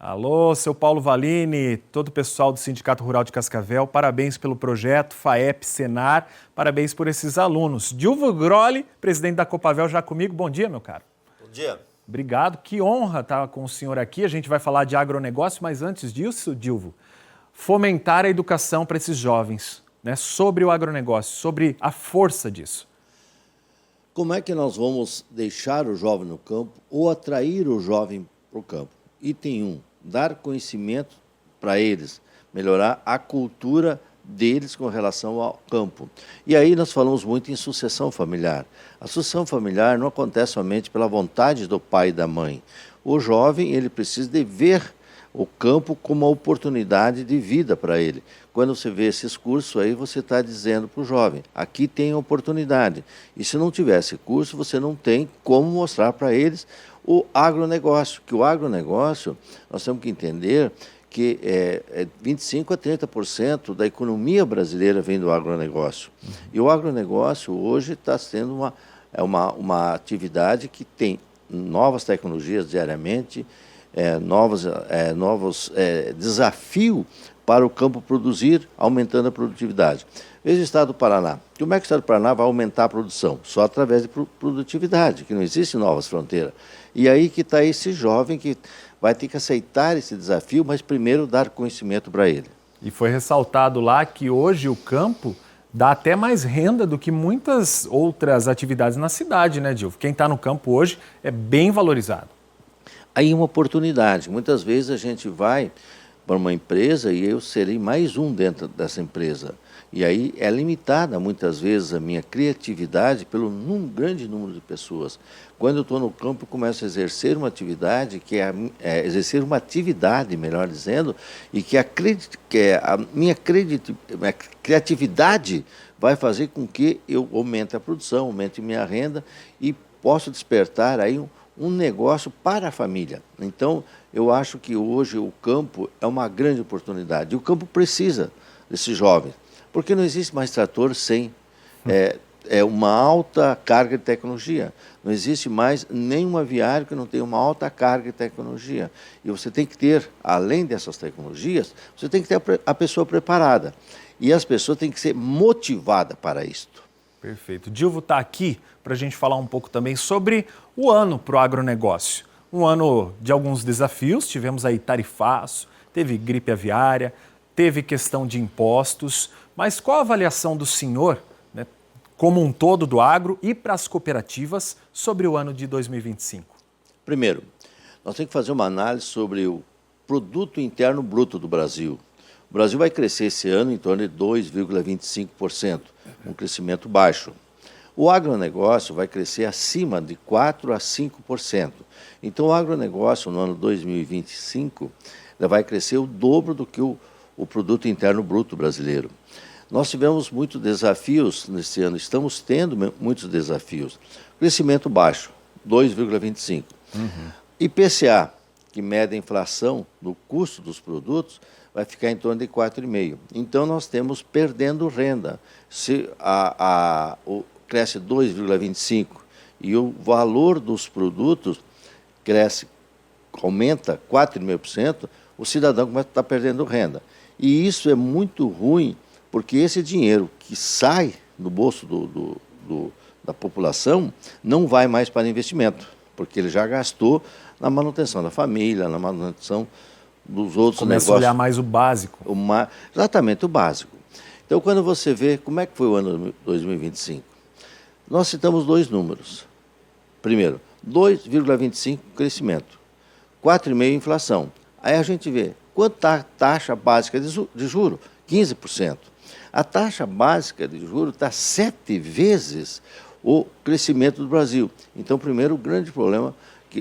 Alô, seu Paulo Valini, todo o pessoal do Sindicato Rural de Cascavel, parabéns pelo projeto, FAEP, Senar, parabéns por esses alunos. Dilvo Grolli, presidente da Copavel, já comigo. Bom dia, meu caro. Bom dia. Obrigado, que honra estar com o senhor aqui. A gente vai falar de agronegócio, mas antes disso, Dilvo, fomentar a educação para esses jovens, né, sobre o agronegócio, sobre a força disso. Como é que nós vamos deixar o jovem no campo ou atrair o jovem para o campo? Item 1, dar conhecimento para eles, melhorar a cultura deles com relação ao campo. E aí nós falamos muito em sucessão familiar. A sucessão familiar não acontece somente pela vontade do pai e da mãe. O jovem, ele precisa de ver o campo como uma oportunidade de vida para ele. Quando você vê esses cursos aí, você está dizendo para o jovem, aqui tem oportunidade. E se não tivesse curso, você não tem como mostrar para eles o agronegócio. Que o agronegócio, nós temos que entender que 25% a 30% da economia brasileira vem do agronegócio. E o agronegócio hoje está sendo uma atividade que tem novas tecnologias diariamente, novos desafios para o campo produzir, aumentando a produtividade. Veja o estado do Paraná. Como é que o estado do Paraná vai aumentar a produção? Só através de produtividade, que não existe novas fronteiras. E aí que está esse jovem que vai ter que aceitar esse desafio, mas primeiro dar conhecimento para ele. E foi ressaltado lá que hoje o campo dá até mais renda do que muitas outras atividades na cidade, né, Dilvo? Quem está no campo hoje é bem valorizado. Aí uma oportunidade. Muitas vezes a gente vai para uma empresa e eu serei mais um dentro dessa empresa. E aí é limitada muitas vezes a minha criatividade pelo grande número de pessoas. Quando eu estou no campo, eu começo a exercer uma atividade, exercer uma atividade, melhor dizendo, e que a minha criatividade vai fazer com que eu aumente a produção, aumente minha renda e possa despertar aí um negócio para a família. Então, eu acho que hoje o campo é uma grande oportunidade. E o campo precisa desses jovens, porque não existe mais trator sem uma alta carga de tecnologia. Não existe mais nenhum aviário que não tenha uma alta carga de tecnologia. E você tem que ter, além dessas tecnologias, você tem que ter a pessoa preparada. E as pessoas têm que ser motivadas para isto. Perfeito. Dilvo está aqui para a gente falar um pouco também sobre o ano para o agronegócio. Um ano de alguns desafios, tivemos aí tarifaço, teve gripe aviária, teve questão de impostos, mas qual a avaliação do senhor, né, como um todo do agro e para as cooperativas sobre o ano de 2025? Primeiro, nós temos que fazer uma análise sobre o produto interno bruto do Brasil. O Brasil vai crescer esse ano em torno de 2,25%, um crescimento baixo. O agronegócio vai crescer acima de 4% a 5%. Então, o agronegócio, no ano 2025, vai crescer o dobro do que o produto interno bruto brasileiro. Nós tivemos muitos desafios nesse ano, estamos tendo muitos desafios. Crescimento baixo, 2,25%. IPCA, que mede a inflação do custo dos produtos, vai ficar em torno de 4,5%. Então, nós temos perdendo renda. Se cresce 2,25% e o valor dos produtos aumenta 4,5%, o cidadão começa a estar perdendo renda. E isso é muito ruim, porque esse dinheiro que sai do bolso da população não vai mais para investimento, porque ele já gastou na manutenção da família, na manutenção dos outros negócios. Começa a olhar mais o básico. Exatamente, o básico. Então, quando você vê como é que foi o ano 2025, nós citamos dois números. Primeiro, 2,25% crescimento, 4,5% inflação. Aí a gente vê, quanto está a taxa básica de juros? 15%. A taxa básica de juros está 7 vezes o crescimento do Brasil. Então, primeiro, o grande problema,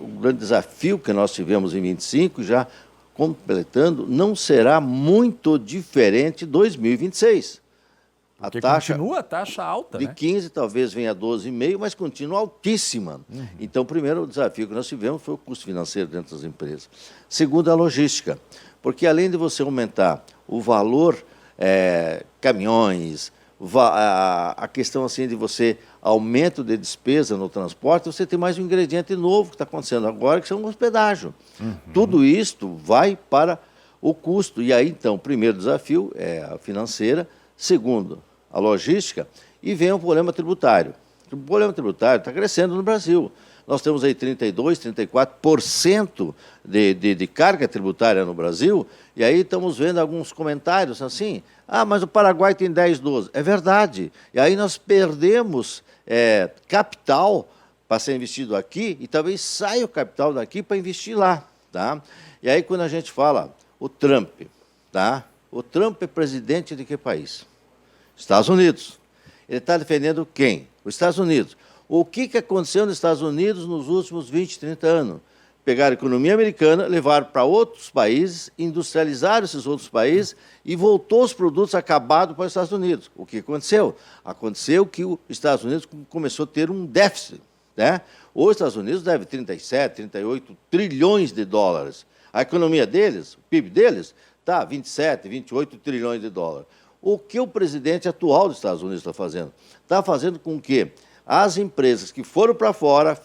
o grande desafio que nós tivemos em 2025, já completando, não será muito diferente de 2026. Porque continua a taxa alta, de né? 15 talvez venha a 12,5, mas continua altíssima. Então, primeiro, o desafio que nós tivemos foi o custo financeiro dentro das empresas. Segundo, a logística, porque além de você aumentar o valor, caminhões, a questão assim de você aumento de despesa no transporte, você tem mais um ingrediente novo que está acontecendo agora, que são os pedágios. Tudo isto vai para o custo. E aí, então, o primeiro desafio é a financeira, segundo, a logística, e vem o problema tributário. O problema tributário está crescendo no Brasil. Nós temos aí 32%, 34% de carga tributária no Brasil, e aí estamos vendo alguns comentários assim, mas o Paraguai tem 10, 12. É verdade. E aí nós perdemos capital para ser investido aqui, e talvez saia o capital daqui para investir lá. Tá? E aí quando a gente fala, o Trump, tá? O Trump é presidente de que país? Estados Unidos. Ele está defendendo quem? Os Estados Unidos. O que aconteceu nos Estados Unidos nos últimos 20, 30 anos? Pegaram a economia americana, levaram para outros países, industrializaram esses outros países e voltou os produtos acabados para os Estados Unidos. O que aconteceu? Aconteceu que os Estados Unidos começou a ter um déficit. Né? Os Estados Unidos deve 37, 38 trilhões de dólares. A economia deles, o PIB deles, está 27, 28 trilhões de dólares. O que o presidente atual dos Estados Unidos está fazendo? Está fazendo com que as empresas que foram para fora,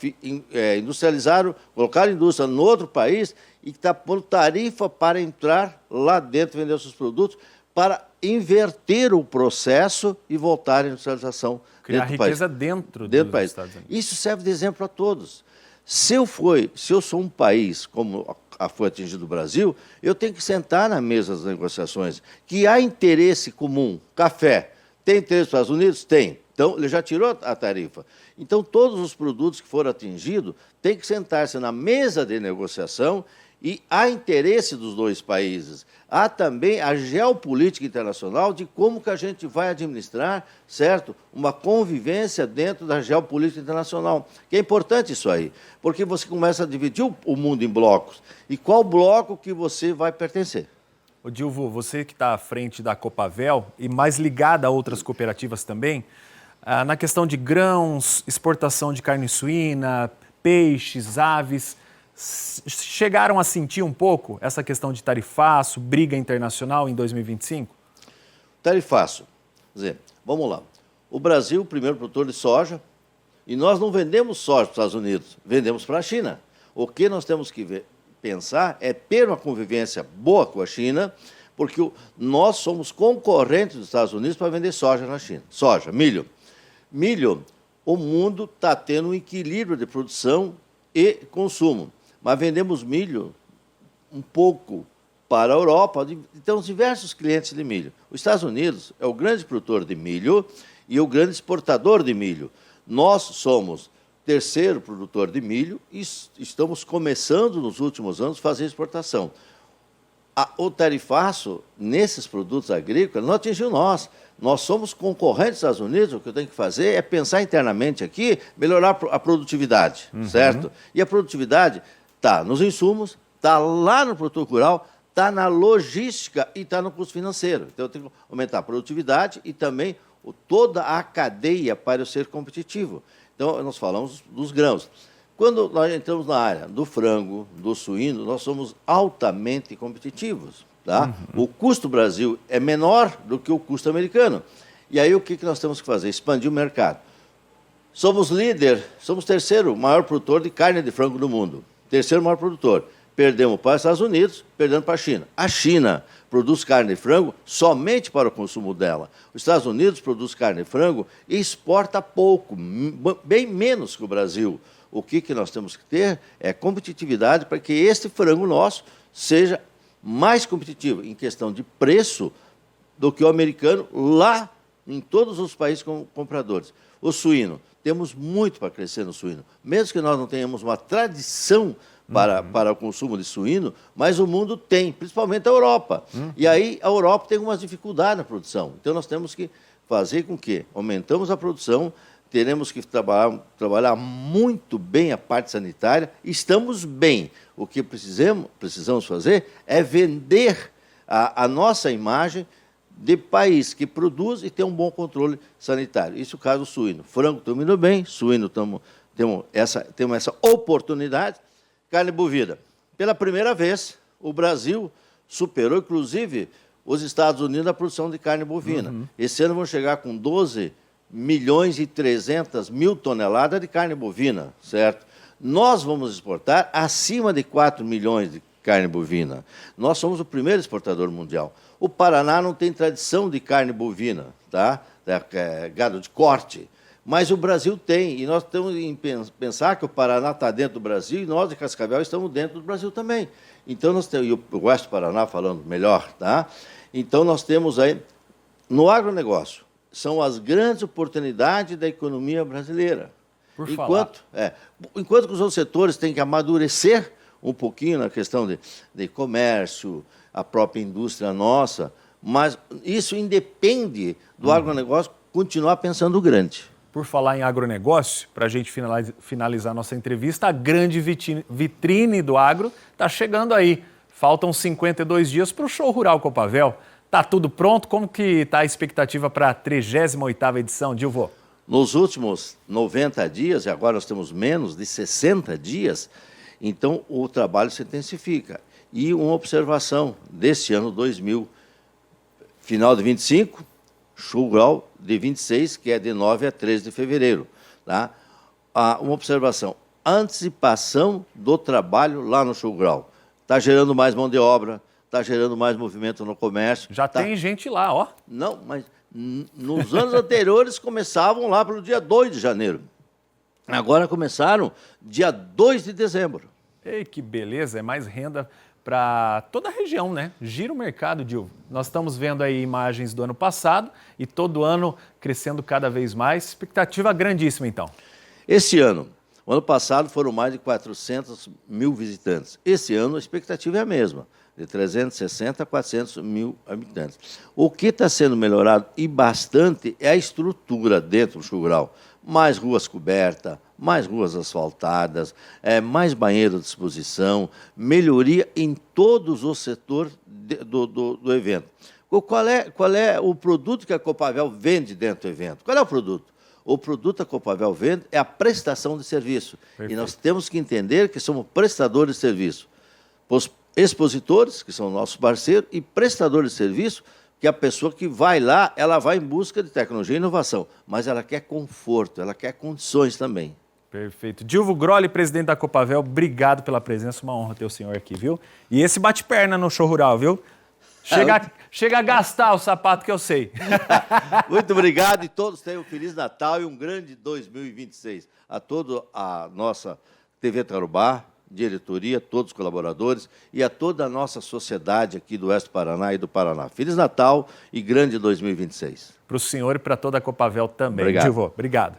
industrializaram, colocaram indústria no outro país e que está pondo tarifa para entrar lá dentro e vender os seus produtos para inverter o processo e voltar à industrialização criar dentro do país. Riqueza dentro do país. Estados Unidos. Isso serve de exemplo a todos. Se eu sou um país como foi atingido o Brasil, eu tenho que sentar na mesa das negociações, que há interesse comum. Café, tem interesse nos Estados Unidos? Tem. Então, ele já tirou a tarifa. Então, todos os produtos que foram atingidos têm que sentar-se na mesa de negociação e há interesse dos dois países. Há também a geopolítica internacional de como que a gente vai administrar, certo? Uma convivência dentro da geopolítica internacional. Que é importante isso aí, porque você começa a dividir o mundo em blocos. E qual bloco que você vai pertencer? Ô Dilvo, você que está à frente da Copavel e mais ligada a outras cooperativas também, na questão de grãos, exportação de carne suína, peixes, aves, chegaram a sentir um pouco essa questão de tarifaço, briga internacional em 2025? Tarifaço. Quer dizer, vamos lá. O Brasil, o primeiro produtor de soja, e nós não vendemos soja para os Estados Unidos, vendemos para a China. O que nós temos que pensar é ter uma convivência boa com a China, porque nós somos concorrentes dos Estados Unidos para vender soja na China. Soja, milho. Milho, o mundo está tendo um equilíbrio de produção e consumo, mas vendemos milho um pouco para a Europa, temos diversos clientes de milho. Os Estados Unidos é o grande produtor de milho e o grande exportador de milho. Nós somos terceiro produtor de milho e estamos começando nos últimos anos a fazer exportação. O tarifaço nesses produtos agrícolas não atingiu nós. Nós somos concorrentes dos Estados Unidos, o que eu tenho que fazer é pensar internamente aqui, melhorar a produtividade, certo? E a produtividade está nos insumos, está lá no produtor rural, está na logística e está no custo financeiro. Então, eu tenho que aumentar a produtividade e também toda a cadeia para eu ser competitivo. Então, nós falamos dos grãos. Quando nós entramos na área do frango, do suíno, nós somos altamente competitivos. Tá? O custo do Brasil é menor do que o custo americano. E aí o que nós temos que fazer? Expandir o mercado. Somos líder, somos terceiro maior produtor de carne de frango do mundo. Terceiro maior produtor. Perdemos para os Estados Unidos, perdemos para a China. A China produz carne de frango somente para o consumo dela. Os Estados Unidos produz carne de frango e exporta pouco, bem menos que o Brasil. O que nós temos que ter é competitividade para que este frango nosso seja mais competitivo em questão de preço do que o americano lá em todos os países compradores. O suíno, temos muito para crescer no suíno. Mesmo que nós não tenhamos uma tradição para o consumo de suíno, mas o mundo tem, principalmente a Europa. E aí a Europa tem algumas dificuldades na produção. Então nós temos que fazer com que aumentamos a produção, teremos que trabalhar muito bem a parte sanitária, estamos bem. O que precisamos fazer é vender a nossa imagem de país que produz e tem um bom controle sanitário. Isso é o caso do suíno. Frango estamos indo bem, suíno temos essa oportunidade. Carne bovina. Pela primeira vez, o Brasil superou, inclusive, os Estados Unidos na produção de carne bovina. Esse ano vão chegar com 12.300.000 toneladas de carne bovina, certo? Nós vamos exportar acima de 4 milhões de carne bovina. Nós somos o primeiro exportador mundial. O Paraná não tem tradição de carne bovina, tá? Gado de corte. Mas o Brasil tem, e nós temos que pensar que o Paraná está dentro do Brasil e nós de Cascavel estamos dentro do Brasil também. Então, nós temos, e o Oeste do Paraná falando melhor, tá? Então, nós temos aí, no agronegócio, são as grandes oportunidades da economia brasileira. Enquanto que os outros setores têm que amadurecer um pouquinho na questão de comércio, a própria indústria nossa, mas isso independe do agronegócio continuar pensando grande. Por falar em agronegócio, para a gente finalizar nossa entrevista, a grande vitrine do agro está chegando aí. Faltam 52 dias para o Show Rural Copavel. Está tudo pronto? Como que está a expectativa para a 38ª edição, Dilvo? Nos últimos 90 dias, e agora nós temos menos de 60 dias, então o trabalho se intensifica. E uma observação desse ano 2000, final de 25, Show Rural de 26, que é de 9 a 13 de fevereiro. Tá? Uma observação, antecipação do trabalho lá no Show Rural. Está gerando mais mão de obra, está gerando mais movimento no comércio. Já tem gente lá, ó. Não, mas nos anos anteriores começavam lá pelo dia 2 de janeiro. Agora começaram dia 2 de dezembro. Ei, que beleza, é mais renda para toda a região, né? Gira o mercado, Dilvo. Nós estamos vendo aí imagens do ano passado e todo ano crescendo cada vez mais. Expectativa grandíssima, então. Esse ano, o ano passado foram mais de 400 mil visitantes. Esse ano a expectativa é a mesma, de 360 a 400 mil habitantes. O que está sendo melhorado e bastante é a estrutura dentro do Show Rural. Mais ruas cobertas, mais ruas asfaltadas, mais banheiro de exposição, melhoria em todos os setores do evento. Qual é o produto que a Copavel vende dentro do evento? Qual é o produto? O produto que a Copavel vende é a prestação de serviço. Perfeito. E nós temos que entender que somos prestadores de serviço. Os expositores, que são nossos parceiros, e prestadores de serviço, que a pessoa que vai lá, ela vai em busca de tecnologia e inovação, mas ela quer conforto, ela quer condições também. Perfeito. Dilvo Grolli, presidente da Copavel, obrigado pela presença, uma honra ter o senhor aqui, viu? E esse bate-perna no Show Rural, viu? Chega a gastar o sapato que eu sei. Muito obrigado e todos tenham um Feliz Natal e um grande 2026. A toda a nossa TV Tarubá, diretoria, todos os colaboradores e a toda a nossa sociedade aqui do Oeste do Paraná e do Paraná. Feliz Natal e grande 2026. Para o senhor e para toda a Copavel também. Obrigado. Dilvo, obrigado.